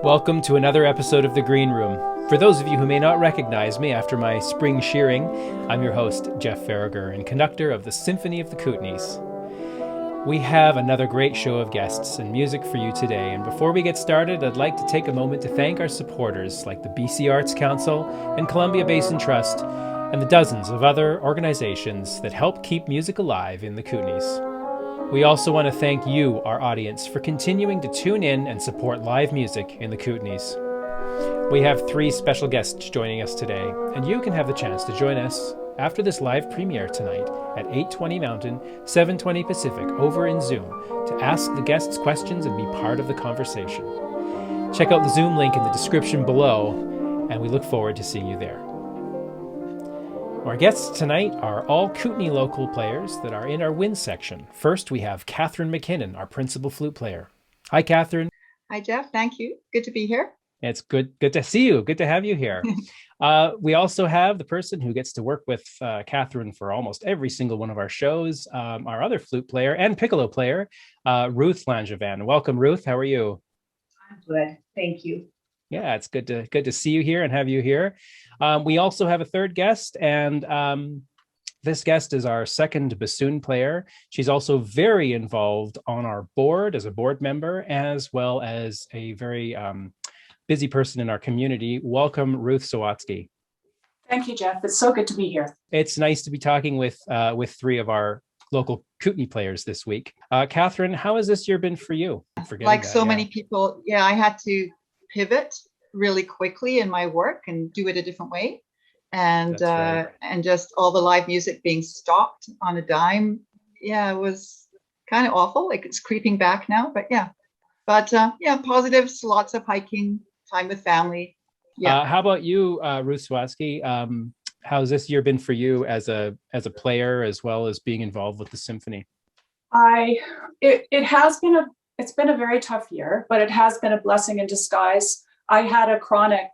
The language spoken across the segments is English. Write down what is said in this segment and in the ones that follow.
Welcome to another episode of The Green Room. For those of you who may not recognize me after my spring shearing, I'm your host, Jeff Farragher, and conductor of the Symphony of the Kootenays. We have another great show of guests and music for you today, and before we get started, I'd like to take a moment to thank our supporters like the BC Arts Council and Columbia Basin Trust, and the dozens of other organizations that help keep music alive in the Kootenays. We also want to thank you, our audience, for continuing to tune in and support live music in the Kootenays. We have three special guests joining us today, and you can have the chance to join us after this live premiere tonight at 8:20 Mountain, 7:20 Pacific over in Zoom to ask the guests questions and be part of the conversation. Check out the Zoom link in the description below, and we look forward to seeing you there. Our guests tonight are all Kootenay local players that are in our wind section. First, we have Catherine MacKinnon, our principal flute player. Hi, Catherine. Hi, Jeff. Thank you. Good to be here. It's good to see you. Good to have you here. We also have the person who gets to work with Catherine for almost every single one of our shows, our other flute player and piccolo player, Ruth Langevine. Welcome, Ruth. How are you? I'm good. Thank you. Yeah, it's good to see you here and have you here. We also have a third guest, and this guest is our second bassoon player. She's also very involved on our board as a board member, as well as a very busy person in our community. Welcome, Ruth Sawatsky. Thank you, Jeff. It's so good to be here. It's nice to be talking with three of our local Kootenay players this week. Catherine, how has this year been for you? Like so many people, I had to pivot really quickly in my work and do it a different way. And right. And just all the live music being stopped on a dime. Yeah, it was kind of awful. Like it's creeping back now, but positives, lots of hiking, time with family. Yeah. How about you, Ruth Swatsky? How's this year been for you as a player, as well as being involved with the symphony? It's been a very tough year, but it has been a blessing in disguise. I had a chronic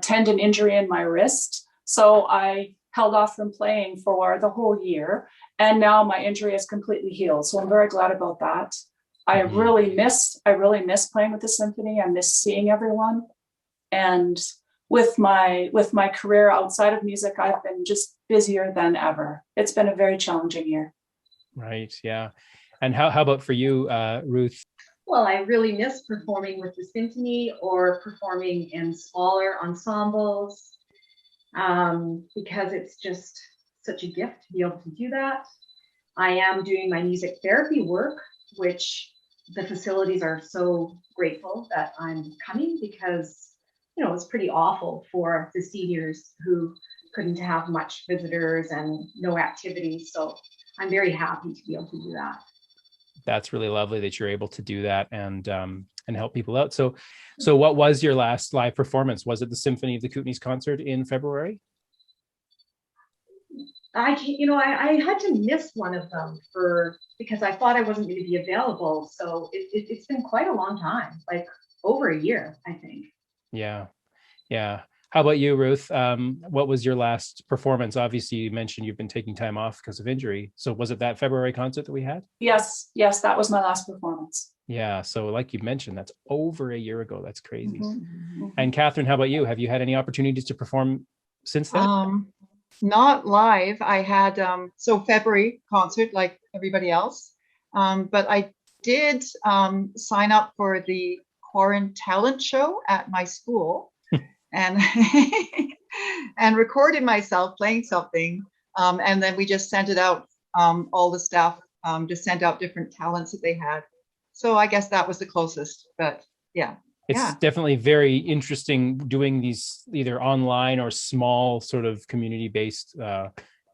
tendon injury in my wrist, so I held off from playing for the whole year, and now my injury is completely healed. So I'm very glad about that. I really miss playing with the symphony. I miss seeing everyone, and with my career outside of music, I've been just busier than ever. It's been a very challenging year. Right. Yeah. And how about for you, Ruth? Well, I really miss performing with the symphony or performing in smaller ensembles because it's just such a gift to be able to do that. I am doing my music therapy work, which the facilities are so grateful that I'm coming because, it's pretty awful for the seniors who couldn't have much visitors and no activities. So I'm very happy to be able to do that. That's really lovely that you're able to do that and help people out. So what was your last live performance? Was it the Symphony of the Kootenays concert in February? I had to miss one of them because I thought I wasn't going to be available. So it's been quite a long time, like over a year, I think. Yeah. How about you, Ruth? What was your last performance? Obviously, you mentioned you've been taking time off because of injury. So was it that February concert that we had? Yes, that was my last performance. Yeah. So like you mentioned, that's over a year ago. That's crazy. Mm-hmm. And Catherine, how about you? Have you had any opportunities to perform since then? Not live. I had February concert like everybody else. But I did sign up for the Quarren Talent Show at my school. And and recorded myself playing something, and then we just sent it out. All the staff just sent out different talents that they had. So I guess that was the closest. But it's definitely very interesting doing these either online or small sort of community-based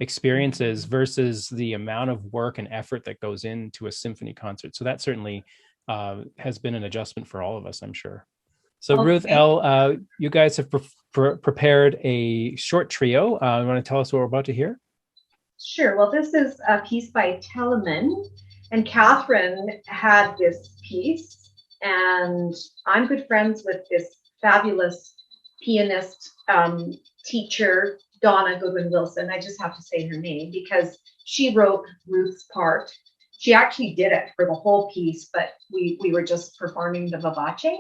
experiences versus the amount of work and effort that goes into a symphony concert. So that certainly has been an adjustment for all of us, I'm sure. So okay. Ruth L., you guys have prepared a short trio. You want to tell us what we're about to hear? Sure. Well, this is a piece by Telemann, and Catherine had this piece, and I'm good friends with this fabulous pianist teacher, Donna Goodwin-Wilson. I just have to say her name because she wrote Ruth's part. She actually did it for the whole piece, but we were just performing the vivace.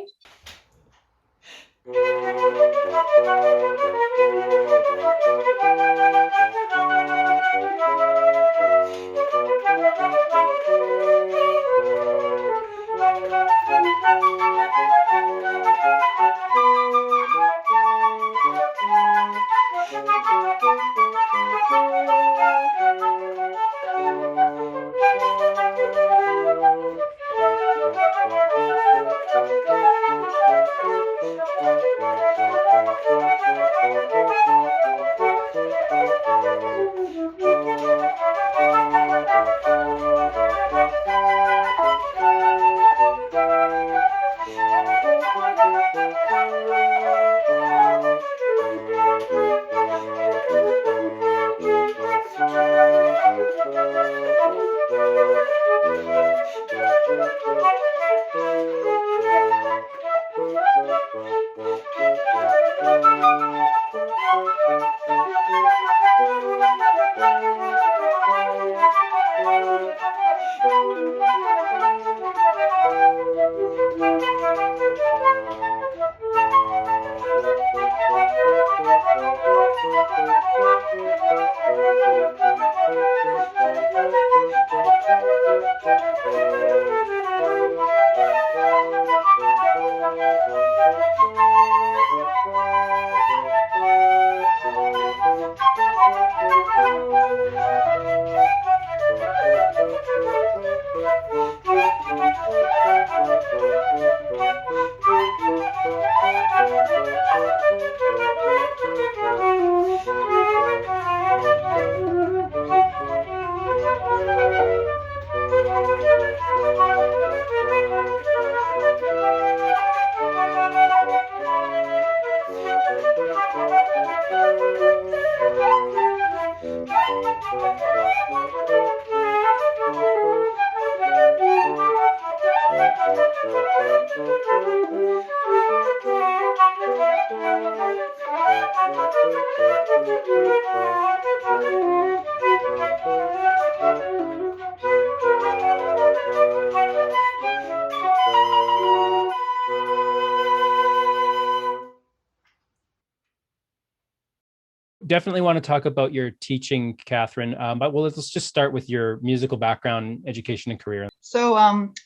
Definitely want to talk about your teaching, Catherine. But let's just start with your musical background, education, and career. So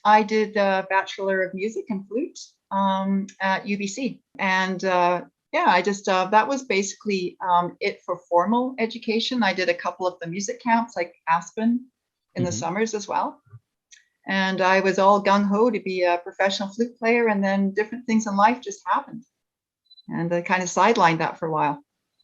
I did a Bachelor of Music and Flute at UBC. And I just, that was basically it for formal education. I did a couple of the music camps like Aspen in the summers as well. And I was all gung-ho to be a professional flute player, and then different things in life just happened. And I kind of sidelined that for a while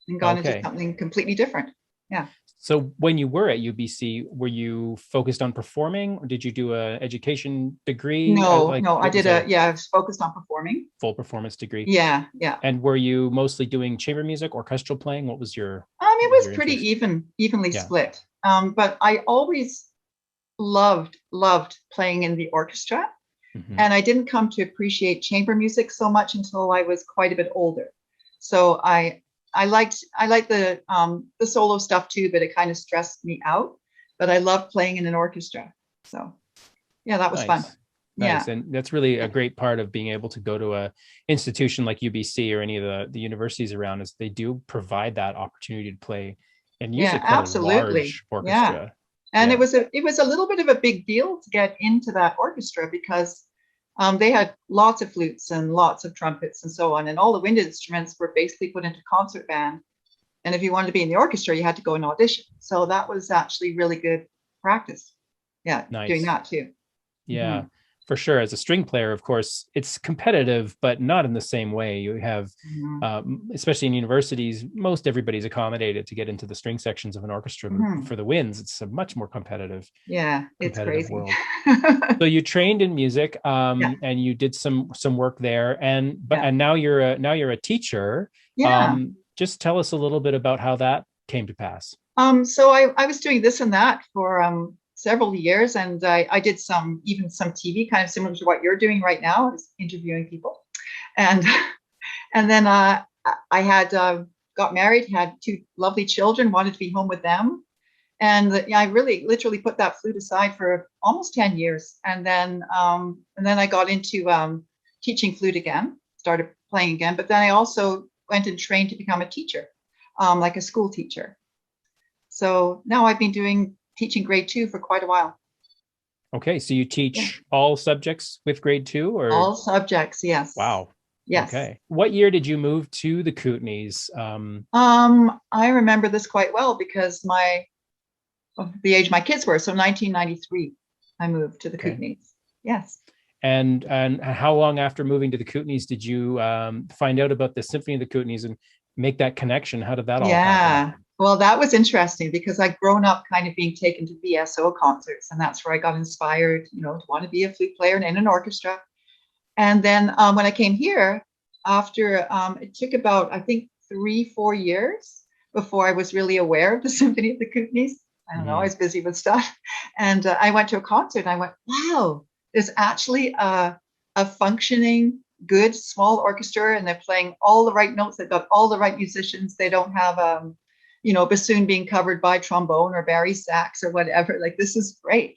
and gone into something completely different. Yeah. So when you were at UBC, were you focused on performing, or did you do a education degree? No, I did I was focused on performing. Full performance degree. Yeah. And were you mostly doing chamber music, orchestral playing? What was your? It was pretty evenly split. But I always loved playing in the orchestra. And I didn't come to appreciate chamber music so much until I was quite a bit older. So I liked the solo stuff too, but it kind of stressed me out. But I loved playing in an orchestra. So yeah, that was fun. Nice. Yeah. And that's really a great part of being able to go to a institution like UBC or any of the universities around, is they do provide that opportunity to play and use it quite a large orchestra. Yeah. And it was a little bit of a big deal to get into that orchestra because they had lots of flutes and lots of trumpets and so on. And all the wind instruments were basically put into concert band. And if you wanted to be in the orchestra, you had to go and audition. So that was actually really good practice. Yeah, nice. Doing that too. Yeah, for sure. As a string player, of course, it's competitive, but not in the same way. You have, especially in universities, most everybody's accommodated to get into the string sections of an orchestra. For the winds, it's a much more competitive. Yeah, it's crazy. World. So you trained in music, and you did some work there, and now you're a teacher. Yeah. Just tell us a little bit about how that came to pass. So I was doing this and that for several years, and I did some TV, kind of similar to what you're doing right now. I was interviewing people, and then I had got married, had 2 lovely children, wanted to be home with them, and I really literally put that flute aside for almost 10 years, and then I got into teaching flute again. started playing again. But then I also went and trained to become a teacher, like a school teacher. So now I've been teaching grade 2 for quite a while. Okay, so you teach all subjects with grade 2, or all subjects? Yes. Wow. Yes. Okay. What year did you move to the Kootenays? I remember this quite well because the age my kids were. So 1993, I moved to the Kootenays. Yes. And how long after moving to the Kootenays did you find out about the Symphony of the Kootenays and make that connection? How did that all happen? Well, that was interesting because I'd grown up kind of being taken to BSO concerts, and that's where I got inspired, to want to be a flute player and in an orchestra. And then when I came here, after it took about, I think, 3-4 years before I was really aware of the Symphony of the Kootenays. I don't know, I was busy with stuff. And I went to a concert and I went, wow, there's actually a functioning, good, small orchestra, and they're playing all the right notes. They've got all the right musicians. They don't have, bassoon being covered by trombone or Barry sax or whatever. Like, this is great.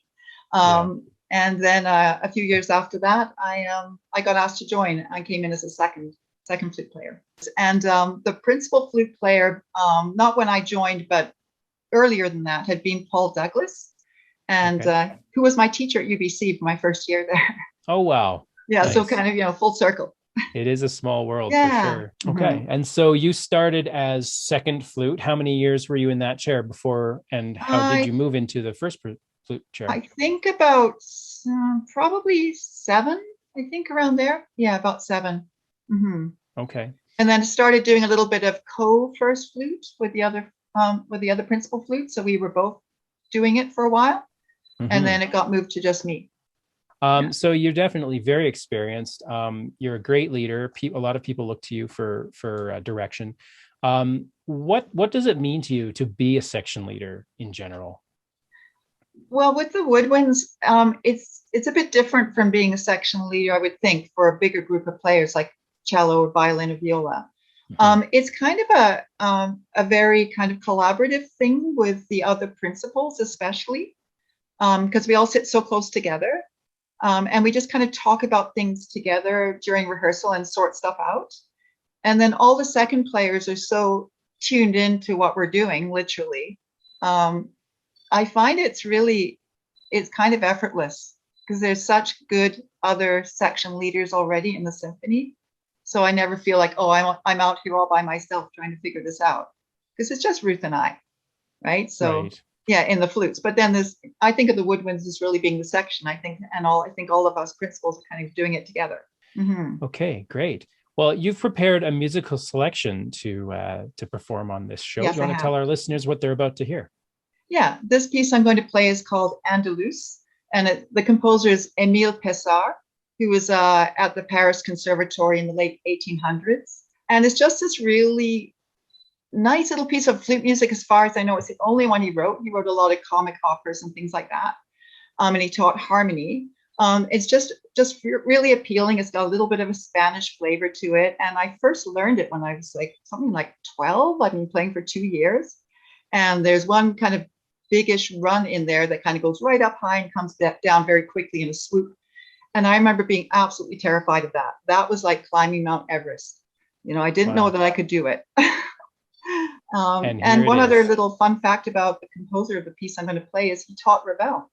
And then a few years after that, I got asked to join. I came in as a second flute player. And the principal flute player, not when I joined, but earlier than that, had been Paul Douglas, and who was my teacher at UBC for my first year there. Oh, wow. Yeah, nice. So kind of, full circle. It is a small world for sure. Okay. And so you started as second flute. How many years were you in that chair before, and how did you move into the first flute chair? I think about probably 7, I think around there. Yeah, about 7. Mm-hmm. Okay. And then started doing a little bit of co-first flute with the other principal flute. So we were both doing it for a while, and then it got moved to just me. So you're definitely very experienced. You're a great leader. A lot of people look to you for direction. What does it mean to you to be a section leader in general? Well, with the woodwinds, it's a bit different from being a section leader, I would think, for a bigger group of players like cello or violin or viola. It's kind of a very kind of collaborative thing with the other principals, especially because we all sit so close together. And we just kind of talk about things together during rehearsal and sort stuff out. And then all the second players are so tuned into what we're doing, literally. I find it's kind of effortless because there's such good other section leaders already in the symphony. So I never feel like, oh, I'm out here all by myself trying to figure this out, because it's just Ruth and I, right? So yeah, in the flutes. But then I think of the woodwinds as really being the section. I think all of us principals are kind of doing it together. Mm-hmm. Okay, great. Well, you've prepared a musical selection to perform on this show. Yes, do you want to tell our listeners what they're about to hear? Yeah, this piece I'm going to play is called Andalus, and the composer is Émile Pessard, who was at the Paris Conservatory in the late 1800s. And it's just this really nice little piece of flute music. As far as I know, it's the only one he wrote. He wrote a lot of comic operas and things like that. And he taught harmony. It's just really appealing. It's got a little bit of a Spanish flavor to it. And I first learned it when I was something like 12. I've been playing for 2 years. And there's one kind of biggish run in there that kind of goes right up high and comes down very quickly in a swoop. And I remember being absolutely terrified of that. That was like climbing Mount Everest. I didn't know that I could do it. And one other little fun fact about the composer of the piece I'm going to play is he taught Ravel.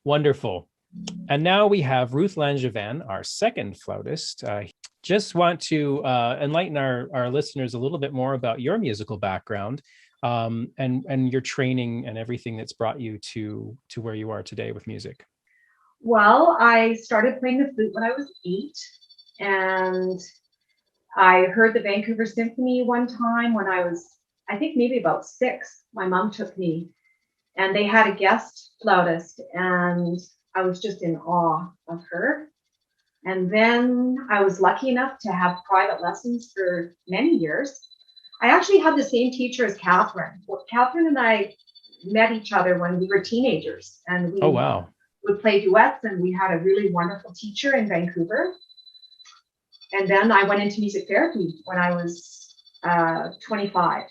Wonderful. And now we have Ruth Langevine, our second flautist. Just want to enlighten our listeners a little bit more about your musical background, and your training and everything that's brought you to where you are today with music. Well, I started playing the flute when I was 8, and I heard the Vancouver Symphony one time when I was, I think maybe about 6. My mom took me, and they had a guest flautist, and I was just in awe of her. And then I was lucky enough to have private lessons for many years. I actually had the same teacher as Catherine. Well, Catherine and I met each other when we were teenagers, and we Oh, wow. would play duets, and we had a really wonderful teacher in Vancouver. And then I went into music therapy when I was 25.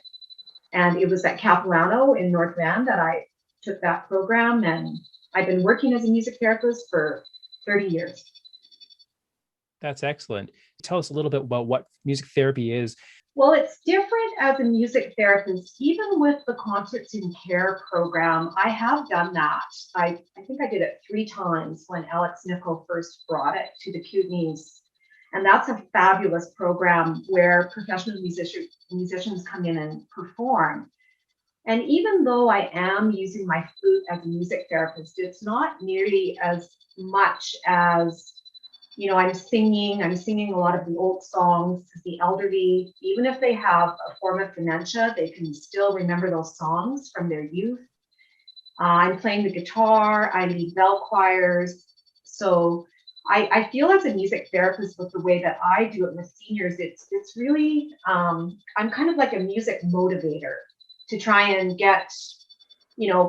And it was at Capilano in North Van that I took that program, and I've been working as a music therapist for 30 years. That's excellent. Tell us a little bit about what music therapy is. Well, it's different as a music therapist. Even with the Concerts in Care program, I have done that. I think I did it 3 times when Alex Nichol first brought it to the Kootenays. And that's a fabulous program where professional musicians come in and perform. And even though I am using my flute as a music therapist, it's not nearly as much as, I'm singing a lot of the old songs. The elderly, even if they have a form of dementia, they can still remember those songs from their youth. I'm playing the guitar, I lead bell choirs. So I feel as a music therapist, with the way that I do it with seniors, it's really, I'm kind of like a music motivator to try and get,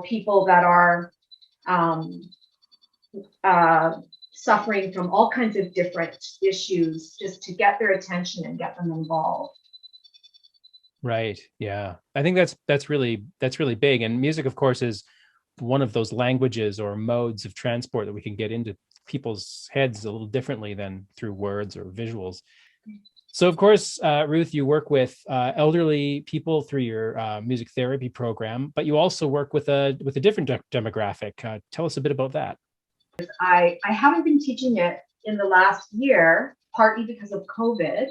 people that are suffering from all kinds of different issues, just to get their attention and get them involved. Right. Yeah. I think that's really big. And music, of course, is one of those languages or modes of transport that we can get into people's heads a little differently than through words or visuals. So, of course, Ruth, you work with elderly people through your music therapy program, but you also work with a different demographic. Tell us a bit about that. I haven't been teaching it in the last year, partly because of COVID,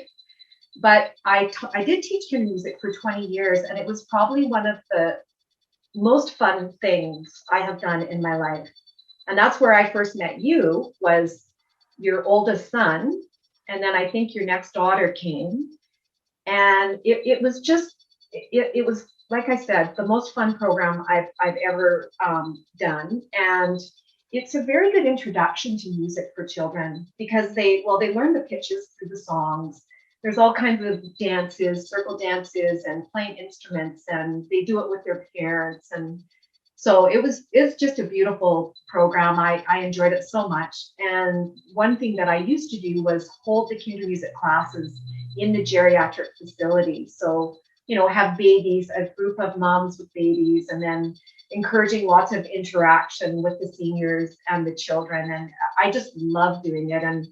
but I did teach him music for 20 years, and it was probably one of the most fun things I have done in my life. And that's where I first met you, was your oldest son, and then I think your next daughter came. And it was just, it was, like I said, the most fun program I've ever done. And it's a very good introduction to music for children, because they learn the pitches through the songs. There's all kinds of dances, circle dances, and playing instruments, and they do it with their parents. And so it's just a beautiful program. I enjoyed it so much. And one thing that I used to do was hold the kinder music classes in the geriatric facility. So, have babies, a group of moms with babies, and then encouraging lots of interaction with the seniors and the children. And I just love doing it. And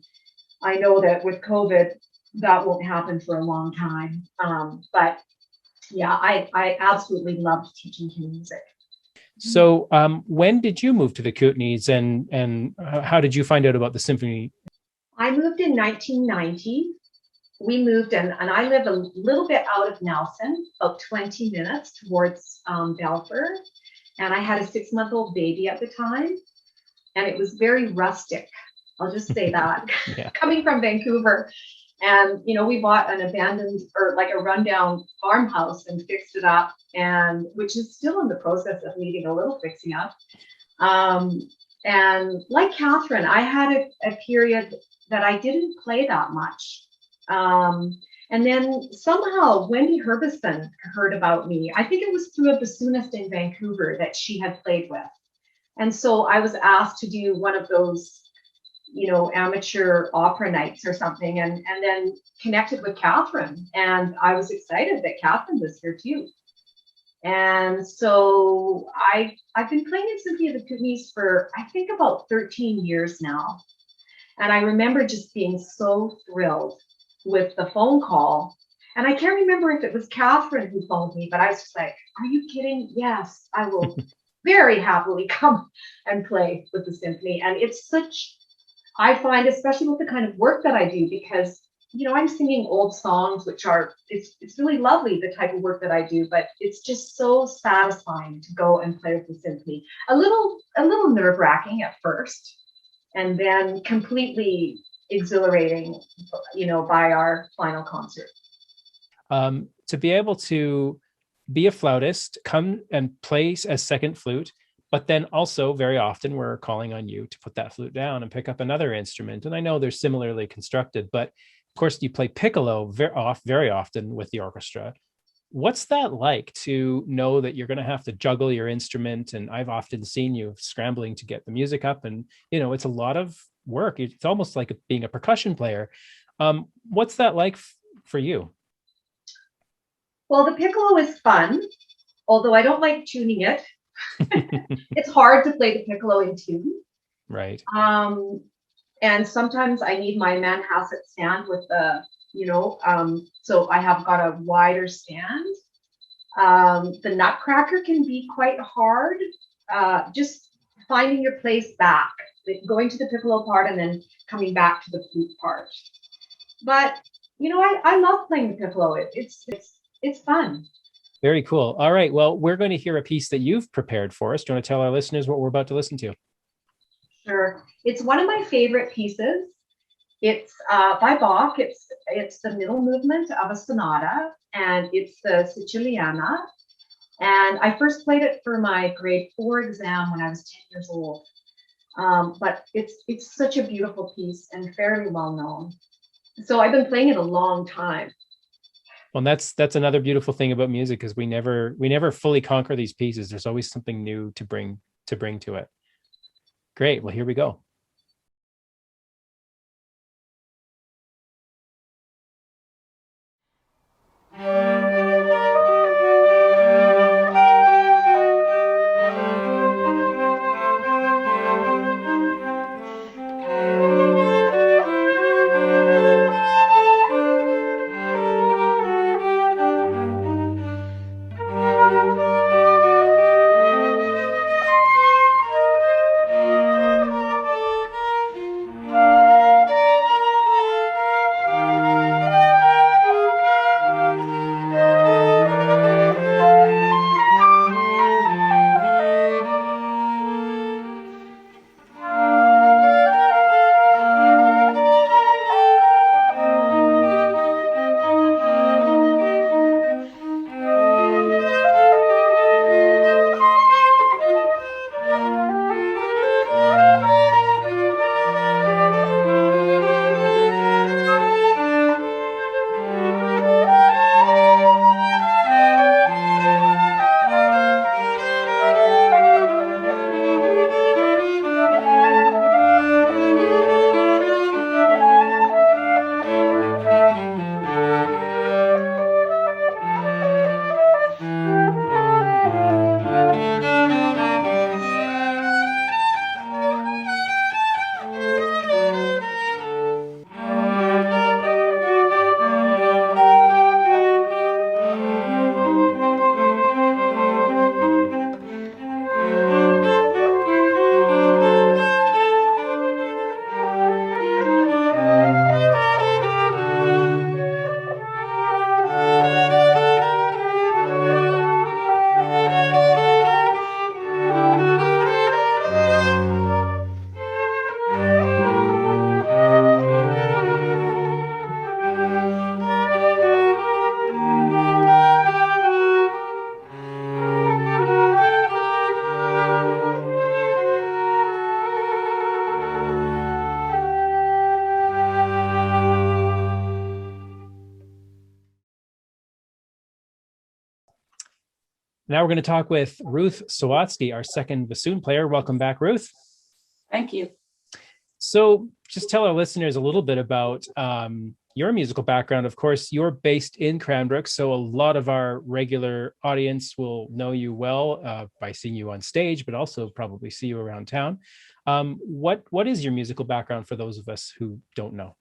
I know that with COVID, that won't happen for a long time. But yeah, I absolutely loved teaching him music. So when did you move to the Kootenays, and how did you find out about the symphony? I moved in 1990. We moved, and I live a little bit out of Nelson, about 20 minutes towards Belford. And I had a 6-month-old baby at the time, and it was very rustic. I'll just say that. Yeah. Coming from Vancouver. And, we bought an abandoned, or like a rundown farmhouse, and fixed it up, and which is still in the process of needing a little fixing up. And like Catherine, I had a period that I didn't play that much. And then somehow Wendy Herbison heard about me. I think it was through a bassoonist in Vancouver that she had played with. And so I was asked to do one of those, amateur opera nights or something, and then connected with Catherine. And I was excited that Catherine was here too. And so I've been playing in Symphony of the Kootenays for, I think, about 13 years now. And I remember just being so thrilled with the phone call. And I can't remember if it was Catherine who phoned me, but I was just like, are you kidding? Yes, I will very happily come and play with the symphony. And it's such, I find, especially with the kind of work that I do, because I'm singing old songs, which are, it's really lovely, the type of work that I do, but it's just so satisfying to go and play with the symphony. A little nerve-wracking at first, and then completely exhilarating, by our final concert. To be able to be a flautist, come and play as second flute, but then also very often we're calling on you to put that flute down and pick up another instrument. And I know they're similarly constructed, but of course you play piccolo very often with the orchestra. What's that like to know that you're going to have to juggle your instrument? And I've often seen you scrambling to get the music up, and it's a lot of work. It's almost like being a percussion player. What's that like for you? Well, the piccolo is fun, although I don't like tuning it. It's hard to play the piccolo in tune. Right. And sometimes I need my Manhasset stand with the, so I have got a wider stand. The Nutcracker can be quite hard, just finding your place back, going to the piccolo part and then coming back to the flute part. But, I love playing the piccolo. It's fun. Very cool. All right. Well, we're going to hear a piece that you've prepared for us. Do you want to tell our listeners what we're about to listen to? Sure. It's one of my favorite pieces. It's by Bach. It's the middle movement of a sonata, and it's the Siciliana. And I first played it for my grade 4 exam when I was 10 years old. But it's such a beautiful piece and fairly well known. So I've been playing it a long time. Well, that's another beautiful thing about music, is we never fully conquer these pieces. There's always something new to bring to it. Great. Well, here we go. Now we're going to talk with Ruth Sawatsky, our second bassoon player. Welcome back, Ruth. Thank you. So just tell our listeners a little bit about your musical background. Of course, you're based in Cranbrook, so a lot of our regular audience will know you well by seeing you on stage, but also probably see you around town. What is your musical background for those of us who don't know?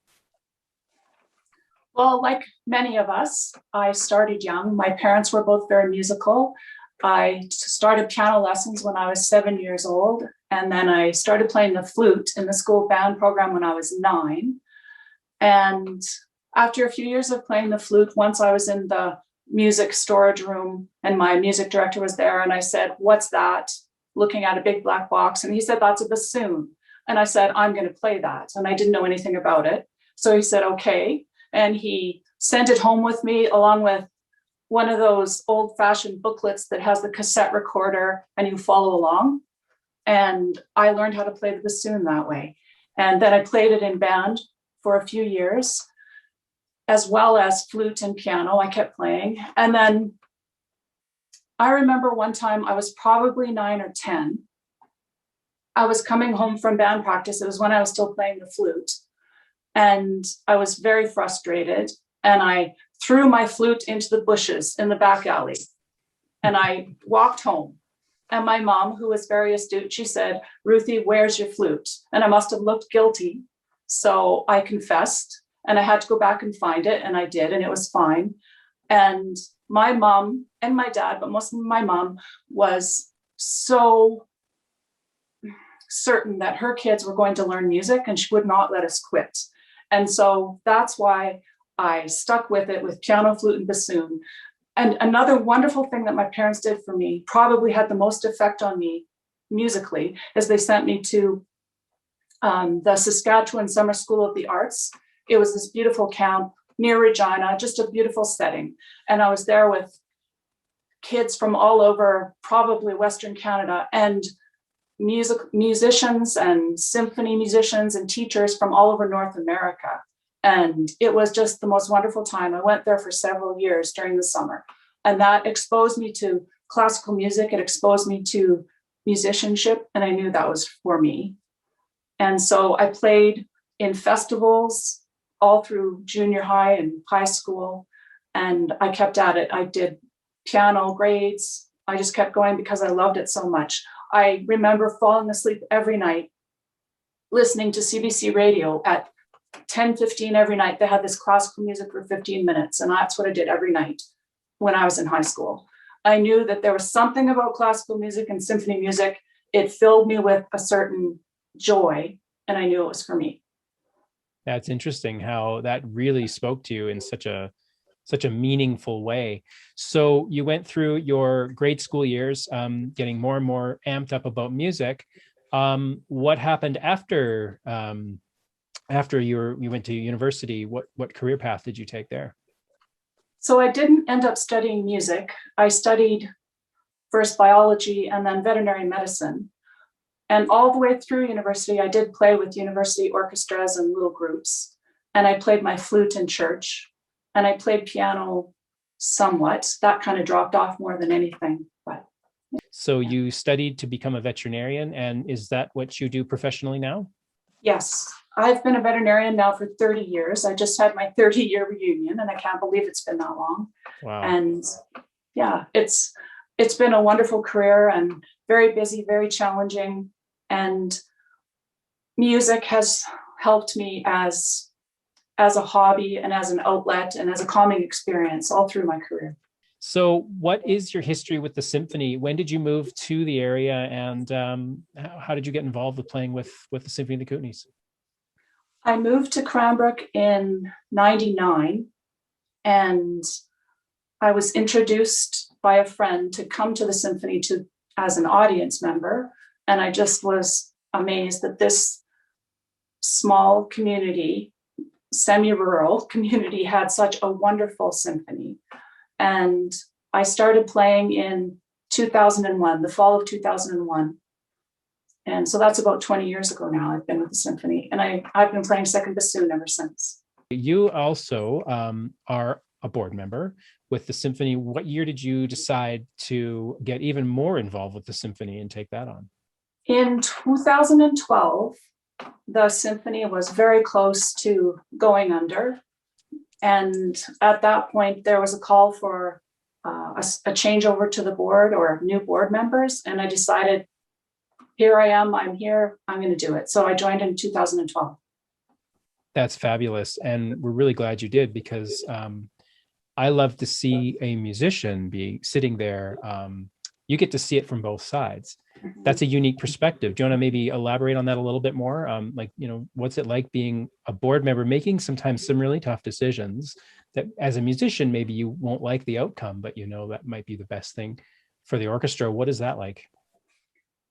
Well, like many of us, I started young. My parents were both very musical. I started piano lessons when I was 7 years old. And then I started playing the flute in the school band program when I was 9. And after a few years of playing the flute, once I was in the music storage room and my music director was there, and I said, "What's that?" looking at a big black box. And he said, "That's a bassoon." And I said, "I'm going to play that." And I didn't know anything about it. So he said, "Okay." And he sent it home with me along with one of those old fashioned booklets that has the cassette recorder and you follow along. And I learned how to play the bassoon that way. And then I played it in band for a few years, as well as flute and piano. I kept playing. And then I remember one time I was probably 9 or 10. I was coming home from band practice. It was when I was still playing the flute. And I was very frustrated. And I threw my flute into the bushes in the back alley. And I walked home. And my mom, who was very astute, she said, "Ruthie, where's your flute?" And I must have looked guilty. So I confessed and I had to go back and find it. And I did, and it was fine. And my mom and my dad, but mostly my mom, was so certain that her kids were going to learn music and she would not let us quit. And so that's why I stuck with it with piano, flute, and bassoon. And another wonderful thing that my parents did for me, probably had the most effect on me musically, is they sent me to the Saskatchewan Summer School of the Arts. It was this beautiful camp near Regina, just a beautiful setting. And I was there with kids from all over, probably Western Canada, and musicians and symphony musicians and teachers from all over North America. And it was just the most wonderful time. I went there for several years during the summer. And that exposed me to classical music. It exposed me to musicianship. And I knew that was for me. And so I played in festivals all through junior high and high school. And I kept at it. I did piano grades. I just kept going because I loved it so much. I remember falling asleep every night listening to CBC radio at 10:15 every night. They had this classical music for 15 minutes. And that's what I did every night when I was in high school. I knew that there was something about classical music and symphony music. It filled me with a certain joy, and I knew it was for me. That's interesting how that really spoke to you in such a meaningful way. So you went through your grade school years, getting more and more amped up about music. What happened after you went to university? What career path did you take there? So I didn't end up studying music. I studied first biology and then veterinary medicine. And all the way through university, I did play with university orchestras and little groups. And I played my flute in church. And I played piano somewhat. That kind of dropped off more than anything. But so you studied to become a veterinarian, and is that what you do professionally now? Yes, I've been a veterinarian now for 30 years. I just had my 30-year reunion, and I can't believe it's been that long. Wow. And yeah, it's been a wonderful career and very busy, very challenging. And music has helped me as a hobby and as an outlet and as a calming experience all through my career. So what is your history with the symphony? When did you move to the area, and how did you get involved with playing with the Symphony of the Kootenays? I moved to Cranbrook in 99, and I was introduced by a friend to come to the symphony as an audience member. And I just was amazed that this small community, semi-rural community, had such a wonderful symphony. And I started playing in 2001, the fall of 2001. And so that's about 20 years ago now. I've been with the symphony, and I've been playing second bassoon ever since. You also are a board member with the symphony. What year did you decide to get even more involved with the symphony and take that on? In 2012, the symphony was very close to going under. And at that point, there was a call for a changeover to the board or new board members. And I decided, here I am, I'm here, I'm going to do it. So I joined in 2012. That's fabulous. And we're really glad you did, because I love to see a musician be sitting there you get to see it from both sides. That's a unique perspective. Do you want to maybe elaborate on that a little bit more? Like, what's it like being a board member, making sometimes some really tough decisions that as a musician, maybe you won't like the outcome, but that might be the best thing for the orchestra. What is that like?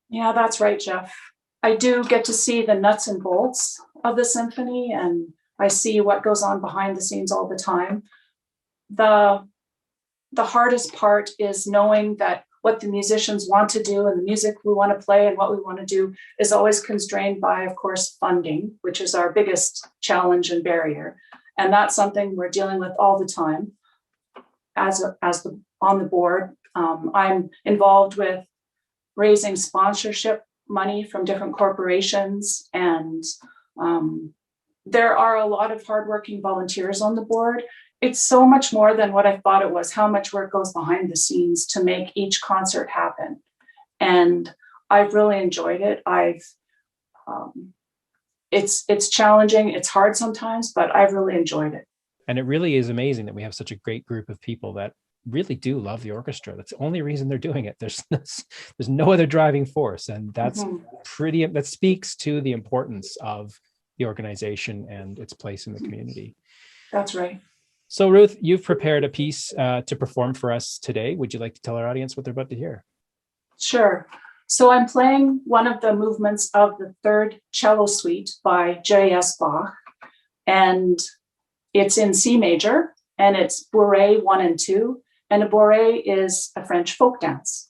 Yeah, that's right, Jeff. I do get to see the nuts and bolts of the symphony, and I see what goes on behind the scenes all the time. The hardest part is knowing that what the musicians want to do and the music we want to play and what we want to do is always constrained by, of course, funding, which is our biggest challenge and barrier. And that's something we're dealing with all the time on the board. I'm involved with raising sponsorship money from different corporations, and there are a lot of hardworking volunteers on the board. It's so much more than what I thought it was, how much work goes behind the scenes to make each concert happen. And I've really enjoyed it. It's challenging, it's hard sometimes, but I've really enjoyed it. And it really is amazing that we have such a great group of people that really do love the orchestra. That's the only reason they're doing it. There's no other driving force. And that's that speaks to the importance of the organization and its place in the community. That's right. So Ruth, you've prepared a piece to perform for us today. Would you like to tell our audience what they're about to hear? Sure. So I'm playing one of the movements of the third cello suite by J.S. Bach, and it's in C major, and it's Bourrée 1 and 2, and a bourrée is a French folk dance.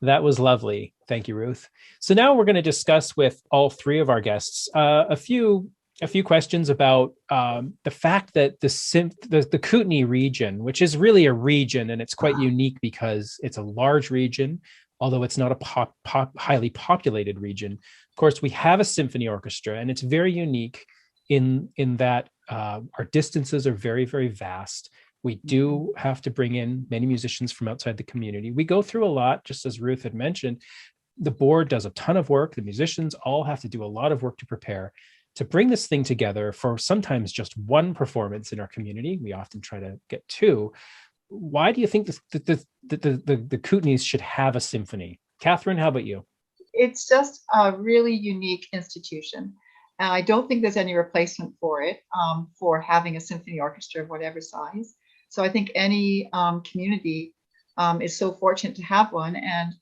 That was lovely. Thank you, Ruth. So now we're going to discuss with all three of our guests a few a few questions about the fact that the Kootenay region, which is really a region, and it's quite unique because it's a large region, although it's not a highly populated region. Of course, we have a symphony orchestra, and it's very unique in that our distances are very, very vast. We do have to bring in many musicians from outside the community. We go through a lot, just as Ruth had mentioned. The board does a ton of work. The musicians all have to do a lot of work to prepare to bring this thing together for sometimes just one performance in our community. We often try to get two. Why do you think the Kootenays should have a symphony? Catherine, how about you? It's just a really unique institution. And I don't think there's any replacement for it, for having a symphony orchestra of whatever size. So I think any community is so fortunate to have one. And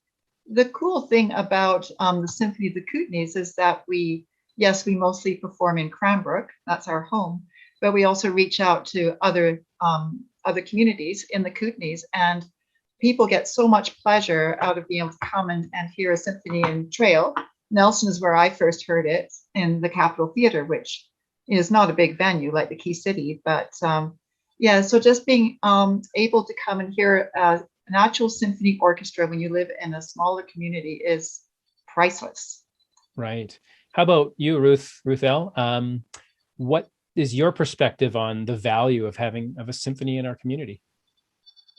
the cool thing about the Symphony of the Kootenays is that we mostly perform in Cranbrook. That's our home. But we also reach out to other communities in the Kootenays. And people get so much pleasure out of being able to come and hear a symphony in Trail. Nelson is where I first heard it, in the Capitol Theatre, which is not a big venue like the Key City. But so just being able to come and hear an actual symphony orchestra when you live in a smaller community is priceless. Right. How about you, Ruth L? What is your perspective on the value of having a symphony in our community?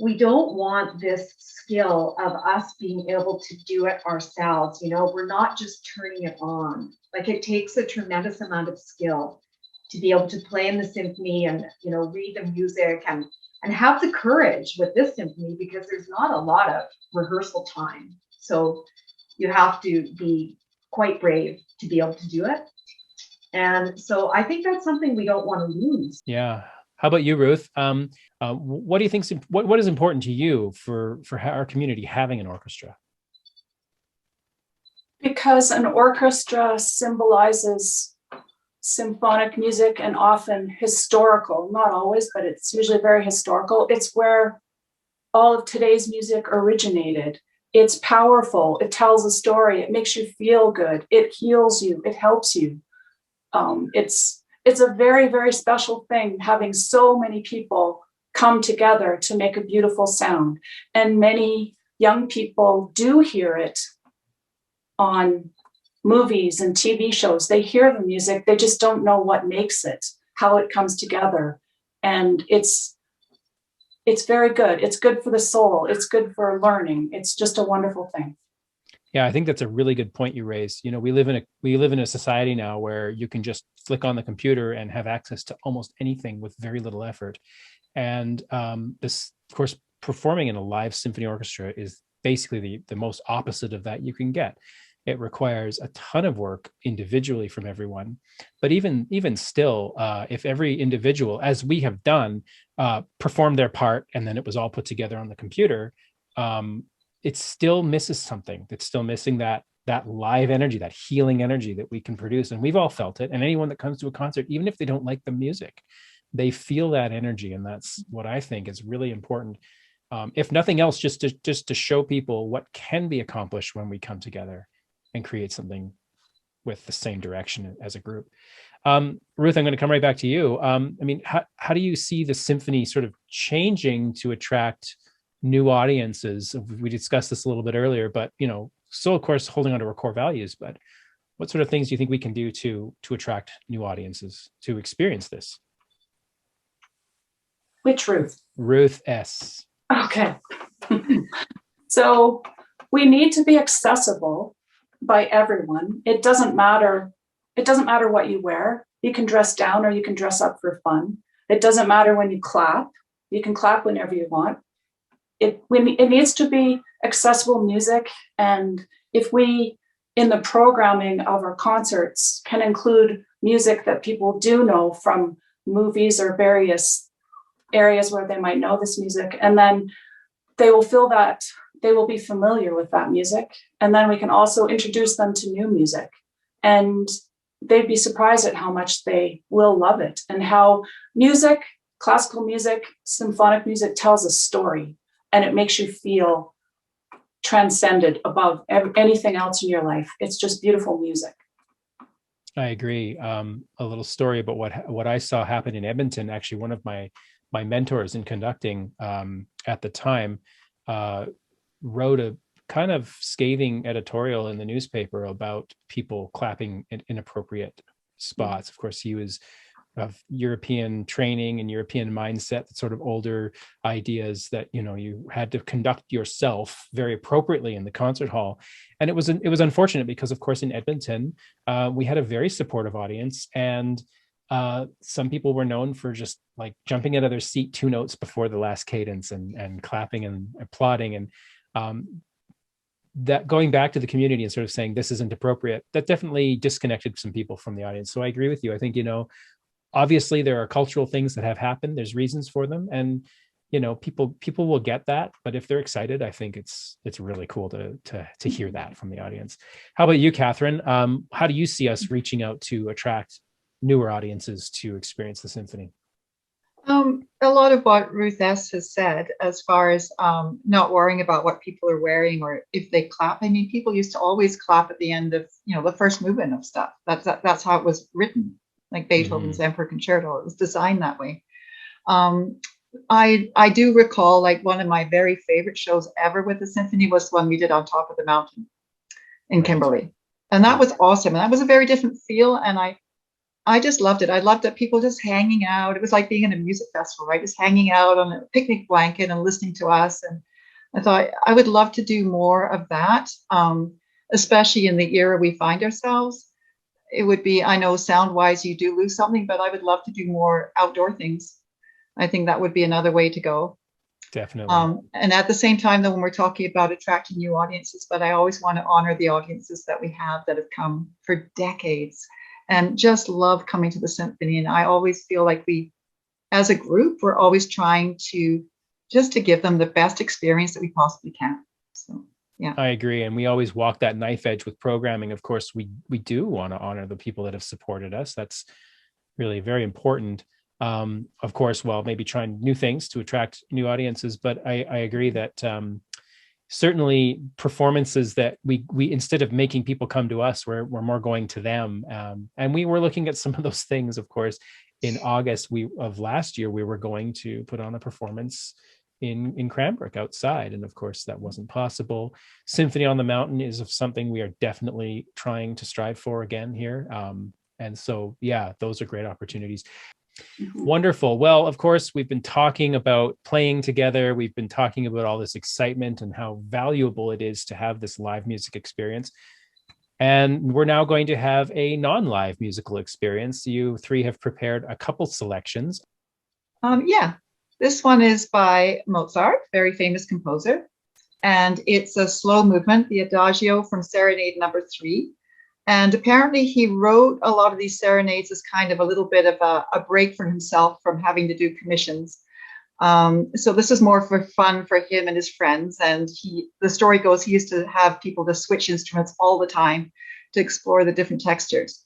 We don't want this skill of us being able to do it ourselves. We're not just turning it on. Like, it takes a tremendous amount of skill to be able to play in the symphony and, read the music and have the courage with this symphony, because there's not a lot of rehearsal time. So you have to be quite brave to be able to do it. And so I think that's something we don't want to lose. Yeah. How about you, Ruth? What do you think? What is important to you for our community having an orchestra? Because an orchestra symbolizes symphonic music, and often historical, not always, but it's usually very historical. It's where all of today's music originated. It's powerful. It tells a story. It makes you feel good. It heals you. It helps you. It's a very, very special thing, having so many people come together to make a beautiful sound. And many young people do hear it on movies and TV shows. They hear the music, they just don't know what makes it, how it comes together. And it's very good. It's good for the soul. It's good for learning. It's just a wonderful thing. Yeah, I think that's a really good point you raised. We live in a society now where you can just flick on the computer and have access to almost anything with very little effort. And this, of course, performing in a live symphony orchestra is basically the most opposite of that you can get. It requires a ton of work individually from everyone. But even still, if every individual, as we have done, performed their part and then it was all put together on the computer, it still misses something. It's still missing that live energy, that healing energy that we can produce. And we've all felt it. And anyone that comes to a concert, even if they don't like the music, they feel that energy. And that's what I think is really important. If nothing else, just to show people what can be accomplished when we come together and create something with the same direction as a group. Ruth, I'm going to come right back to you. How do you see the symphony sort of changing to attract new audiences? We discussed this a little bit earlier, but still, of course, holding on to our core values. But what sort of things do you think we can do to attract new audiences to experience this? Which Ruth? Ruth S. Okay. So we need to be accessible by everyone. It doesn't matter what you wear. You can dress down or you can dress up for fun. It doesn't matter when you clap. You can clap whenever you want. It needs to be accessible music. And if we, in the programming of our concerts, can include music that people do know from movies or various areas where they might know this music, and then they will feel that they will be familiar with that music. And then we can also introduce them to new music. And they'd be surprised at how much they will love it, and how music, classical music, symphonic music tells a story, and it makes you feel transcended above anything else in your life. It's just beautiful music. I agree. A little story about what I saw happen in Edmonton. Actually, one of my mentors in conducting at the time wrote a kind of scathing editorial in the newspaper about people clapping in inappropriate spots. Of course, he was of European training and European mindset, that sort of older ideas that, you know, you had to conduct yourself very appropriately in the concert hall. And it was unfortunate because, of course, in Edmonton, we had a very supportive audience, and some people were known for just like jumping out of their seat 2 notes before the last cadence and clapping and applauding. And that going back to the community and sort of saying this isn't appropriate, that definitely disconnected some people from the audience. So I agree with you. I think, you know, obviously there are cultural things that have happened. There's reasons for them. And, you know, people will get that, but if they're excited, I think it's really cool to hear that from the audience. How about you, Catherine? How do you see us reaching out to attract newer audiences to experience the symphony? A lot of what Ruth S. has said, as far as not worrying about what people are wearing or if they clap. I mean, people used to always clap at the end of, you know, the first movement of stuff. That's how it was written, like Beethoven's Emperor Concerto. It was designed that way. I do recall, like, one of my very favorite shows ever with the symphony was one we did on top of the mountain in Kimberley, and that was awesome. And that was a very different feel, and I just loved it. I loved that people just hanging out. It was like being in a music festival, right? Just hanging out on a picnic blanket and listening to us. And I thought I would love to do more of that, especially in the era we find ourselves. It would be, I know sound wise you do lose something, but I would love to do more outdoor things. I think that would be another way to go. Definitely. And at the same time, though, when we're talking about attracting new audiences, but I always want to honor the audiences that we have that have come for decades and just love coming to the symphony. And I always feel like we, as a group, we're always trying to give them the best experience that we possibly can. So, yeah. I agree. And we always walk that knife edge with programming. Of course, we do want to honor the people that have supported us. That's really very important. Of course, well, maybe trying new things to attract new audiences. But I agree that certainly performances that we instead of making people come to us, we're more going to them. And we were looking at some of those things, of course. In August of last year, we were going to put on a performance in Cranbrook outside. And of course, that wasn't possible. Symphony on the Mountain is something we are definitely trying to strive for again here. And so, yeah, those are great opportunities. Wonderful. Well, of course, we've been talking about playing together. We've been talking about all this excitement and how valuable it is to have this live music experience. And we're now going to have a non-live musical experience. You three have prepared a couple selections. Yeah, this one is by Mozart, very famous composer. And it's a slow movement, the Adagio from Serenade Number 3. And apparently he wrote a lot of these serenades as kind of a little bit of a break for himself from having to do commissions. So this is more for fun for him and his friends. And the story goes, he used to have people to switch instruments all the time to explore the different textures.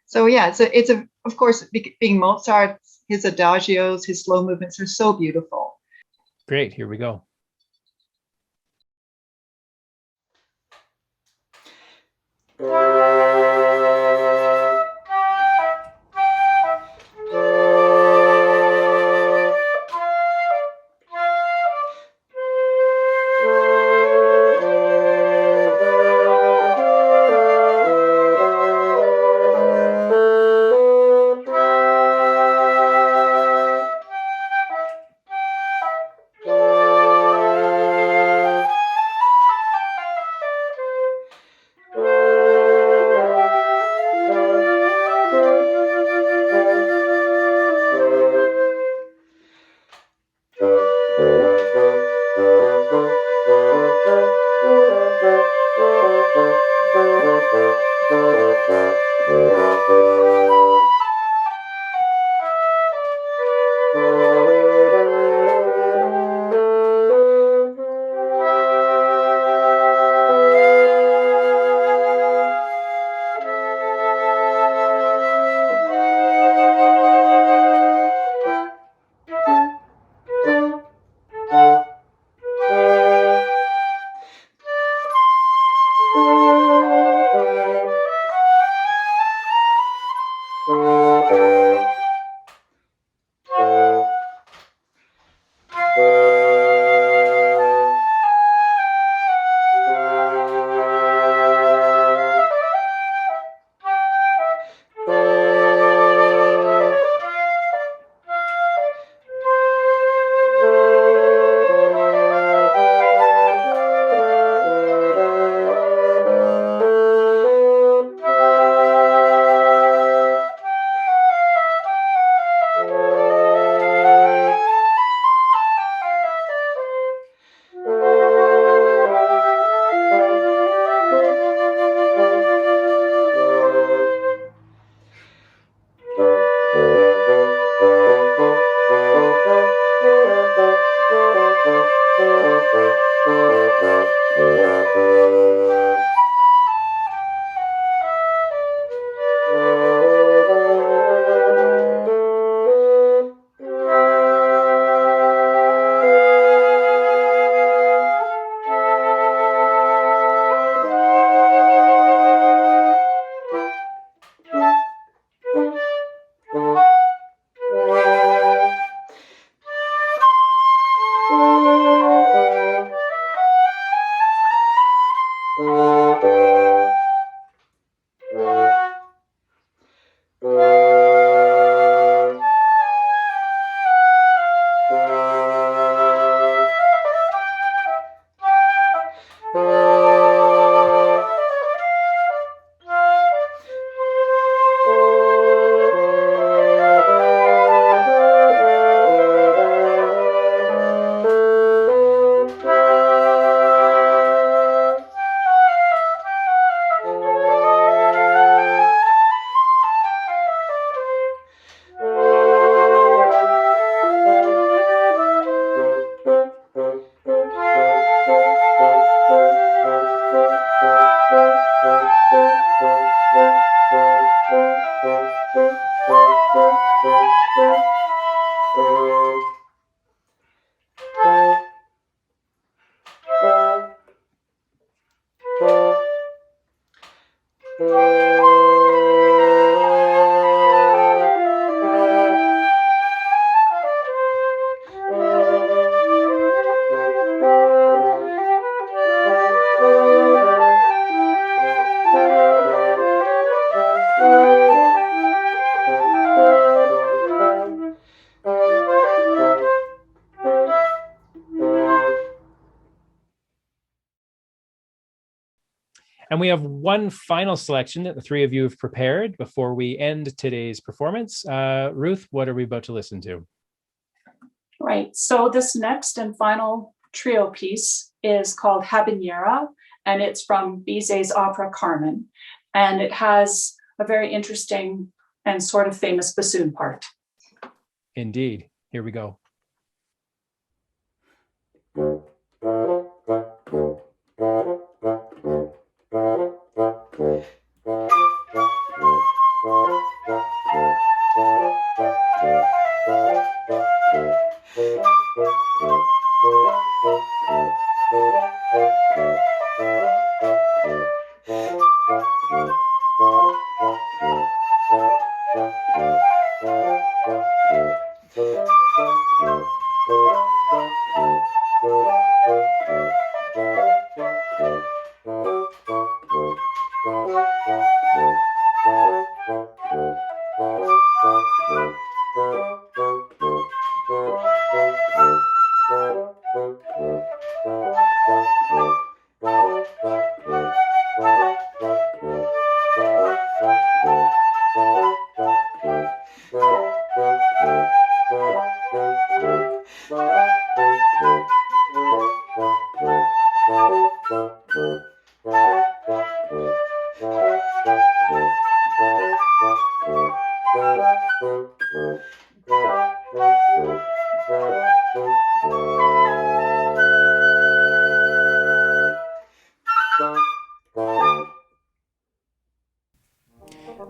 So yeah, it's of course, being Mozart, his adagios, his slow movements are so beautiful. Great, here we go. And we have one final selection that the three of you have prepared before we end today's performance. Ruth, what are we about to listen to? Right. So this next and final trio piece is called Habanera, and it's from Bizet's opera Carmen. And it has a very interesting and sort of famous bassoon part. Indeed. Here we go.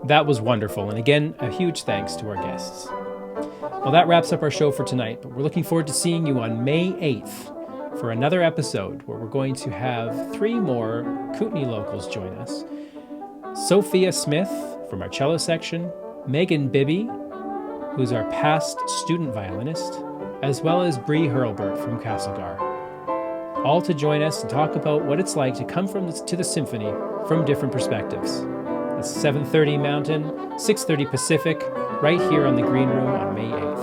That was wonderful. And again, a huge thanks to our guests. Well, that wraps up our show for tonight, but we're looking forward to seeing you on May 8th for another episode where we're going to have 3 more Kootenay locals join us. Sophia Smith from our cello section, Megan Bibby, who's our past student violinist, as well as Bree Hurlbert from Castlegar. All to join us and talk about what it's like to come to the symphony from different perspectives. That's 7:30 Mountain, 6:30 Pacific, right here on the Green Room on May 8th.